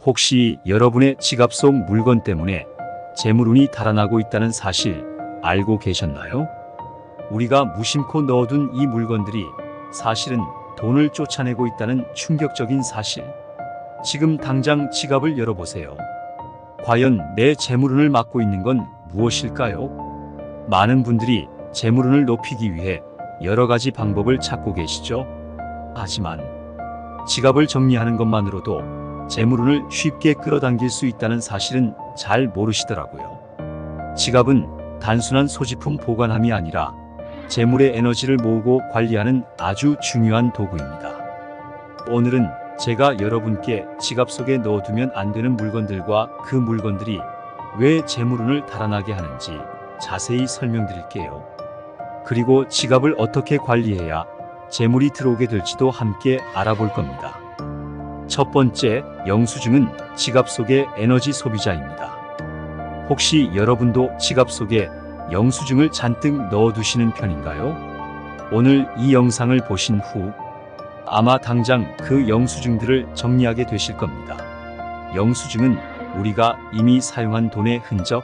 혹시 여러분의 지갑 속 물건 때문에 재물운이 달아나고 있다는 사실 알고 계셨나요? 우리가 무심코 넣어둔 이 물건들이 사실은 돈을 쫓아내고 있다는 충격적인 사실. 지금 당장 지갑을 열어보세요. 과연 내 재물운을 막고 있는 건 무엇일까요? 많은 분들이 재물운을 높이기 위해 여러 가지 방법을 찾고 계시죠? 하지만 지갑을 정리하는 것만으로도 재물운을 쉽게 끌어당길 수 있다는 사실은 잘 모르시더라고요. 지갑은 단순한 소지품 보관함이 아니라 재물의 에너지를 모으고 관리하는 아주 중요한 도구입니다. 오늘은 제가 여러분께 지갑 속에 넣어두면 안 되는 물건들과 그 물건들이 왜 재물운을 달아나게 하는지 자세히 설명드릴게요. 그리고 지갑을 어떻게 관리해야 재물이 들어오게 될지도 함께 알아볼 겁니다. 첫 번째, 영수증은 지갑 속의 에너지 소비자입니다. 혹시 여러분도 지갑 속에 영수증을 잔뜩 넣어두시는 편인가요? 오늘 이 영상을 보신 후 아마 당장 그 영수증들을 정리하게 되실 겁니다. 영수증은 우리가 이미 사용한 돈의 흔적,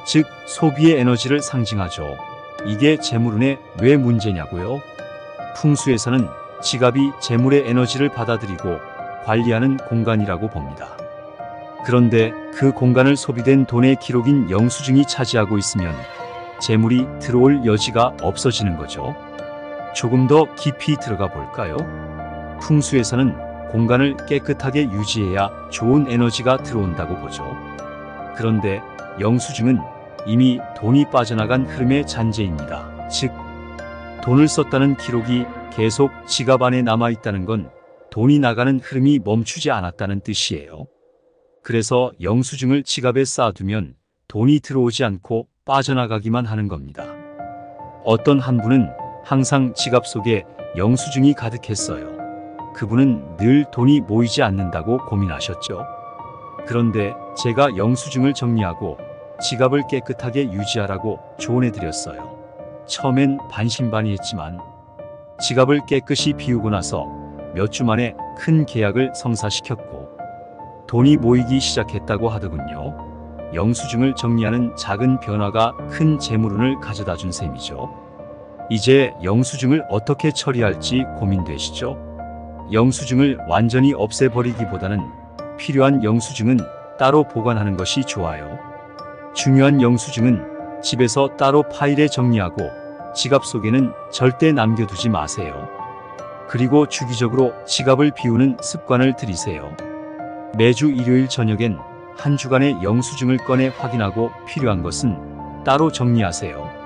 즉 소비의 에너지를 상징하죠. 이게 재물운에 왜 문제냐고요? 풍수에서는 지갑이 재물의 에너지를 받아들이고 관리하는 공간이라고 봅니다. 그런데 그 공간을 소비된 돈의 기록인 영수증이 차지하고 있으면 재물이 들어올 여지가 없어지는 거죠. 조금 더 깊이 들어가 볼까요? 풍수에서는 공간을 깨끗하게 유지해야 좋은 에너지가 들어온다고 보죠. 그런데 영수증은 이미 돈이 빠져나간 흐름의 잔재입니다. 즉, 돈을 썼다는 기록이 계속 지갑 안에 남아있다는 건 돈이 나가는 흐름이 멈추지 않았다는 뜻이에요. 그래서 영수증을 지갑에 쌓아두면 돈이 들어오지 않고 빠져나가기만 하는 겁니다. 어떤 한 분은 항상 지갑 속에 영수증이 가득했어요. 그분은 늘 돈이 모이지 않는다고 고민하셨죠. 그런데 제가 영수증을 정리하고 지갑을 깨끗하게 유지하라고 조언해드렸어요. 처음엔 반신반의했지만 지갑을 깨끗이 비우고 나서 몇 주 만에 큰 계약을 성사시켰고 돈이 모이기 시작했다고 하더군요. 영수증을 정리하는 작은 변화가 큰 재물운을 가져다 준 셈이죠. 이제 영수증을 어떻게 처리할지 고민되시죠? 영수증을 완전히 없애버리기보다는 필요한 영수증은 따로 보관하는 것이 좋아요. 중요한 영수증은 집에서 따로 파일에 정리하고 지갑 속에는 절대 남겨두지 마세요. 그리고 주기적으로 지갑을 비우는 습관을 들이세요. 매주 일요일 저녁엔 한 주간의 영수증을 꺼내 확인하고 필요한 것은 따로 정리하세요.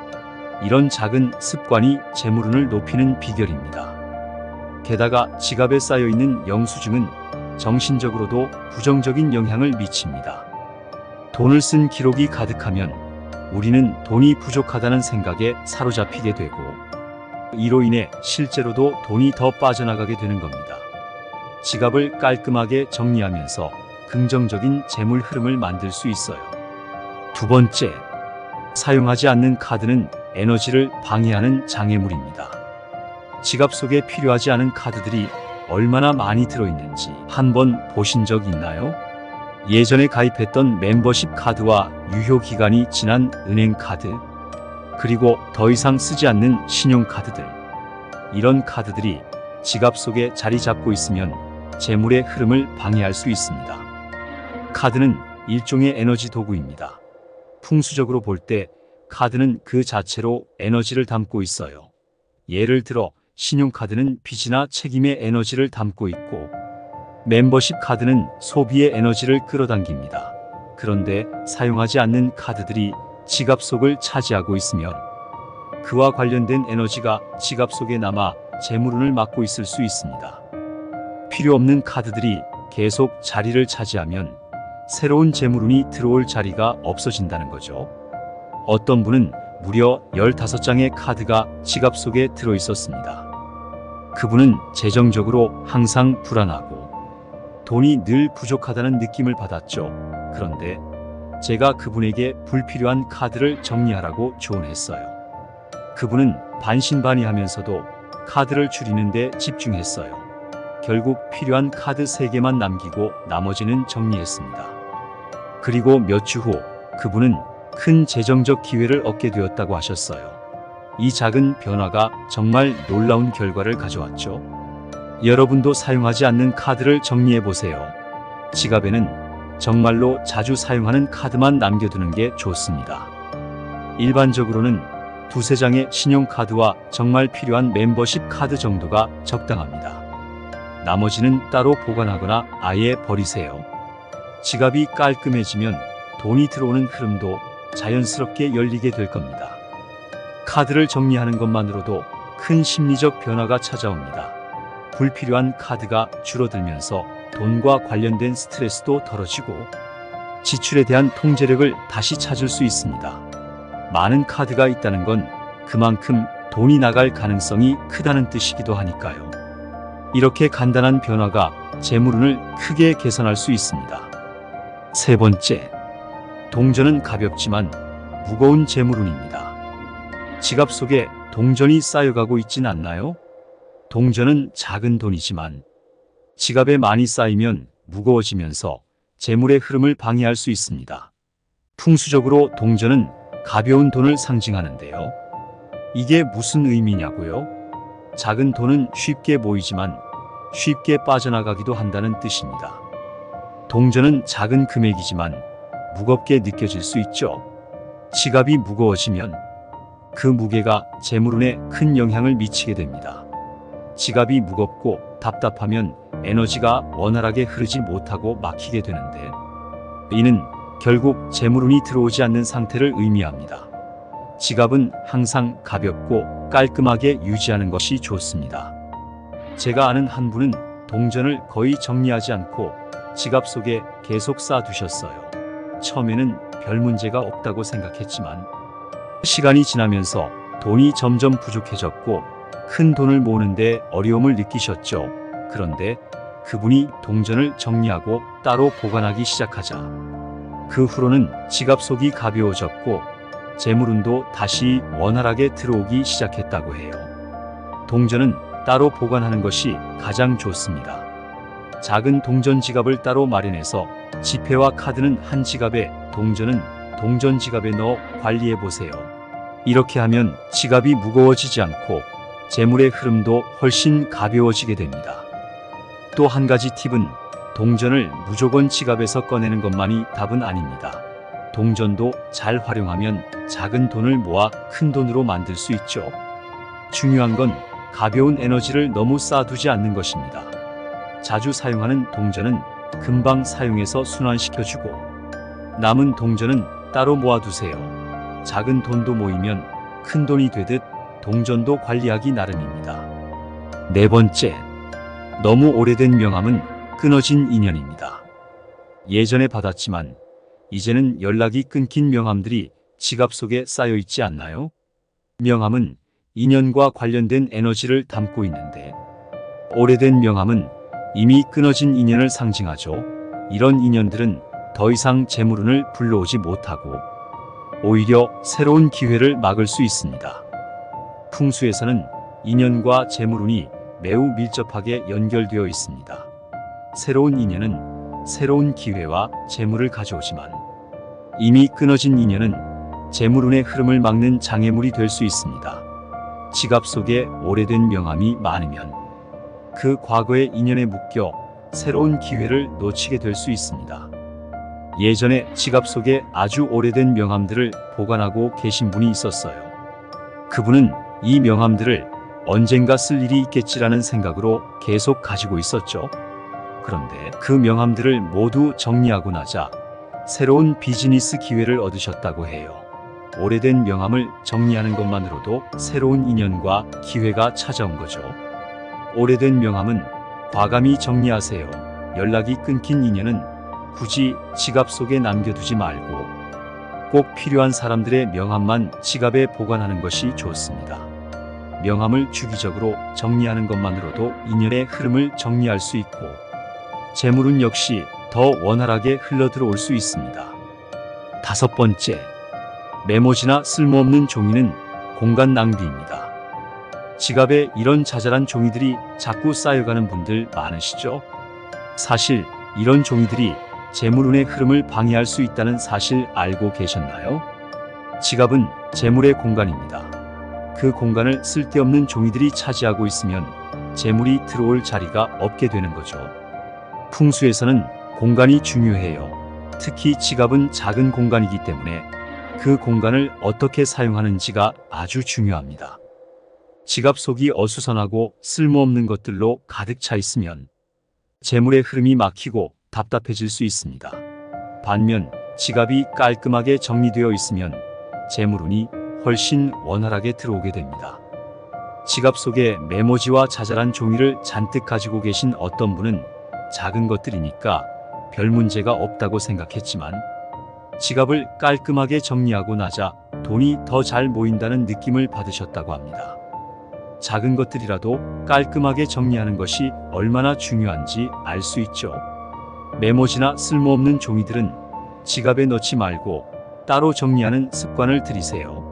이런 작은 습관이 재물운을 높이는 비결입니다. 게다가 지갑에 쌓여있는 영수증은 정신적으로도 부정적인 영향을 미칩니다. 돈을 쓴 기록이 가득하면 우리는 돈이 부족하다는 생각에 사로잡히게 되고 이로 인해 실제로도 돈이 더 빠져나가게 되는 겁니다. 지갑을 깔끔하게 정리하면서 긍정적인 재물 흐름을 만들 수 있어요. 두 번째, 사용하지 않는 카드는 에너지를 방해하는 장애물입니다. 지갑 속에 필요하지 않은 카드들이 얼마나 많이 들어있는지 한번 보신 적 있나요? 예전에 가입했던 멤버십 카드와 유효 기간이 지난 은행 카드, 그리고 더 이상 쓰지 않는 신용카드들. 이런 카드들이 지갑 속에 자리 잡고 있으면 재물의 흐름을 방해할 수 있습니다. 카드는 일종의 에너지 도구입니다. 풍수적으로 볼 때 카드는 그 자체로 에너지를 담고 있어요. 예를 들어 신용카드는 빚이나 책임의 에너지를 담고 있고 멤버십 카드는 소비의 에너지를 끌어당깁니다. 그런데 사용하지 않는 카드들이 지갑 속을 차지하고 있으면 그와 관련된 에너지가 지갑 속에 남아 재물운을 막고 있을 수 있습니다. 필요 없는 카드들이 계속 자리를 차지하면 새로운 재물운이 들어올 자리가 없어진다는 거죠. 어떤 분은 무려 15장의 카드가 지갑 속에 들어 있었습니다. 그분은 재정적으로 항상 불안하고 돈이 늘 부족하다는 느낌을 받았죠. 그런데 제가 그분에게 불필요한 카드를 정리하라고 조언했어요. 그분은 반신반의하면서도 카드를 줄이는 데 집중했어요. 결국 필요한 카드 3개만 남기고 나머지는 정리했습니다. 그리고 몇 주 후 그분은 큰 재정적 기회를 얻게 되었다고 하셨어요. 이 작은 변화가 정말 놀라운 결과를 가져왔죠. 여러분도 사용하지 않는 카드를 정리해 보세요. 지갑에는 정말로 자주 사용하는 카드만 남겨두는 게 좋습니다. 일반적으로는 2-3장의 신용카드와 정말 필요한 멤버십 카드 정도가 적당합니다. 나머지는 따로 보관하거나 아예 버리세요. 지갑이 깔끔해지면 돈이 들어오는 흐름도 자연스럽게 열리게 될 겁니다. 카드를 정리하는 것만으로도 큰 심리적 변화가 찾아옵니다. 불필요한 카드가 줄어들면서 돈과 관련된 스트레스도 덜어지고 지출에 대한 통제력을 다시 찾을 수 있습니다. 많은 카드가 있다는 건 그만큼 돈이 나갈 가능성이 크다는 뜻이기도 하니까요. 이렇게 간단한 변화가 재물운을 크게 개선할 수 있습니다. 3번째, 동전은 가볍지만 무거운 재물운입니다. 지갑 속에 동전이 쌓여가고 있진 않나요? 동전은 작은 돈이지만 지갑에 많이 쌓이면 무거워지면서 재물의 흐름을 방해할 수 있습니다. 풍수적으로 동전은 가벼운 돈을 상징하는데요. 이게 무슨 의미냐고요? 작은 돈은 쉽게 모이지만 쉽게 빠져나가기도 한다는 뜻입니다. 동전은 작은 금액이지만 무겁게 느껴질 수 있죠. 지갑이 무거워지면 그 무게가 재물운에 큰 영향을 미치게 됩니다. 지갑이 무겁고 답답하면 에너지가 원활하게 흐르지 못하고 막히게 되는데, 이는 결국 재물운이 들어오지 않는 상태를 의미합니다. 지갑은 항상 가볍고 깔끔하게 유지하는 것이 좋습니다. 제가 아는 한 분은 동전을 거의 정리하지 않고 지갑 속에 계속 쌓아두셨어요. 처음에는 별 문제가 없다고 생각했지만 시간이 지나면서 돈이 점점 부족해졌고 큰 돈을 모으는데 어려움을 느끼셨죠. 그런데 그분이 동전을 정리하고 따로 보관하기 시작하자 그 후로는 지갑 속이 가벼워졌고 재물운도 다시 원활하게 들어오기 시작했다고 해요. 동전은 따로 보관하는 것이 가장 좋습니다. 작은 동전 지갑을 따로 마련해서 지폐와 카드는 한 지갑에, 동전은 동전 지갑에 넣어 관리해 보세요. 이렇게 하면 지갑이 무거워지지 않고 재물의 흐름도 훨씬 가벼워지게 됩니다. 또 한 가지 팁은 동전을 무조건 지갑에서 꺼내는 것만이 답은 아닙니다. 동전도 잘 활용하면 작은 돈을 모아 큰 돈으로 만들 수 있죠. 중요한 건 가벼운 에너지를 너무 쌓아두지 않는 것입니다. 자주 사용하는 동전은 금방 사용해서 순환시켜주고 남은 동전은 따로 모아두세요. 작은 돈도 모이면 큰 돈이 되듯 동전도 관리하기 나름입니다. 4번째, 너무 오래된 명함은 끊어진 인연입니다. 예전에 받았지만 이제는 연락이 끊긴 명함들이 지갑 속에 쌓여 있지 않나요? 명함은 인연과 관련된 에너지를 담고 있는데 오래된 명함은 이미 끊어진 인연을 상징하죠. 이런 인연들은 더 이상 재물운을 불러오지 못하고 오히려 새로운 기회를 막을 수 있습니다. 풍수에서는 인연과 재물운이 매우 밀접하게 연결되어 있습니다. 새로운 인연은 새로운 기회와 재물을 가져오지만 이미 끊어진 인연은 재물운의 흐름을 막는 장애물이 될 수 있습니다. 지갑 속에 오래된 명함이 많으면 그 과거의 인연에 묶여 새로운 기회를 놓치게 될 수 있습니다. 예전에 지갑 속에 아주 오래된 명함들을 보관하고 계신 분이 있었어요. 그분은 이 명함들을 언젠가 쓸 일이 있겠지라는 생각으로 계속 가지고 있었죠. 그런데 그 명함들을 모두 정리하고 나자 새로운 비즈니스 기회를 얻으셨다고 해요. 오래된 명함을 정리하는 것만으로도 새로운 인연과 기회가 찾아온 거죠. 오래된 명함은 과감히 정리하세요. 연락이 끊긴 인연은 굳이 지갑 속에 남겨두지 말고 꼭 필요한 사람들의 명함만 지갑에 보관하는 것이 좋습니다. 명함을 주기적으로 정리하는 것만으로도 인연의 흐름을 정리할 수 있고 재물운 역시 더 원활하게 흘러들어올 수 있습니다. 5번째, 메모지나 쓸모없는 종이는 공간 낭비입니다. 지갑에 이런 자잘한 종이들이 자꾸 쌓여가는 분들 많으시죠? 사실 이런 종이들이 재물운의 흐름을 방해할 수 있다는 사실 알고 계셨나요? 지갑은 재물의 공간입니다. 그 공간을 쓸데없는 종이들이 차지하고 있으면 재물이 들어올 자리가 없게 되는 거죠. 풍수에서는 공간이 중요해요. 특히 지갑은 작은 공간이기 때문에 그 공간을 어떻게 사용하는지가 아주 중요합니다. 지갑 속이 어수선하고 쓸모없는 것들로 가득 차 있으면 재물의 흐름이 막히고 답답해질 수 있습니다. 반면 지갑이 깔끔하게 정리되어 있으면 재물운이 훨씬 원활하게 들어오게 됩니다. 지갑 속에 메모지와 자잘한 종이를 잔뜩 가지고 계신 어떤 분은 작은 것들이니까 별 문제가 없다고 생각했지만 지갑을 깔끔하게 정리하고 나자 돈이 더 잘 모인다는 느낌을 받으셨다고 합니다. 작은 것들이라도 깔끔하게 정리하는 것이 얼마나 중요한지 알 수 있죠. 메모지나 쓸모없는 종이들은 지갑에 넣지 말고 따로 정리하는 습관을 들이세요.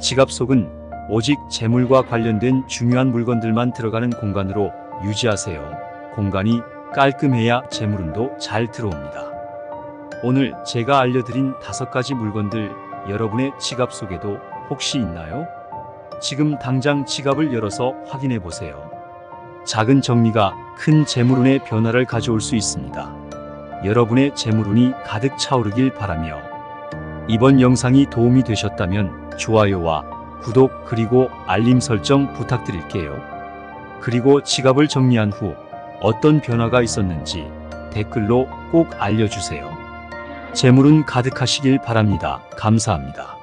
지갑 속은 오직 재물과 관련된 중요한 물건들만 들어가는 공간으로 유지하세요. 공간이 깔끔해야 재물운도 잘 들어옵니다. 오늘 제가 알려드린 5가지 물건들 여러분의 지갑 속에도 혹시 있나요? 지금 당장 지갑을 열어서 확인해 보세요. 작은 정리가 큰 재물운의 변화를 가져올 수 있습니다. 여러분의 재물운이 가득 차오르길 바라며 이번 영상이 도움이 되셨다면 좋아요와 구독 그리고 알림 설정 부탁드릴게요. 그리고 지갑을 정리한 후 어떤 변화가 있었는지 댓글로 꼭 알려주세요. 재물운 가득하시길 바랍니다. 감사합니다.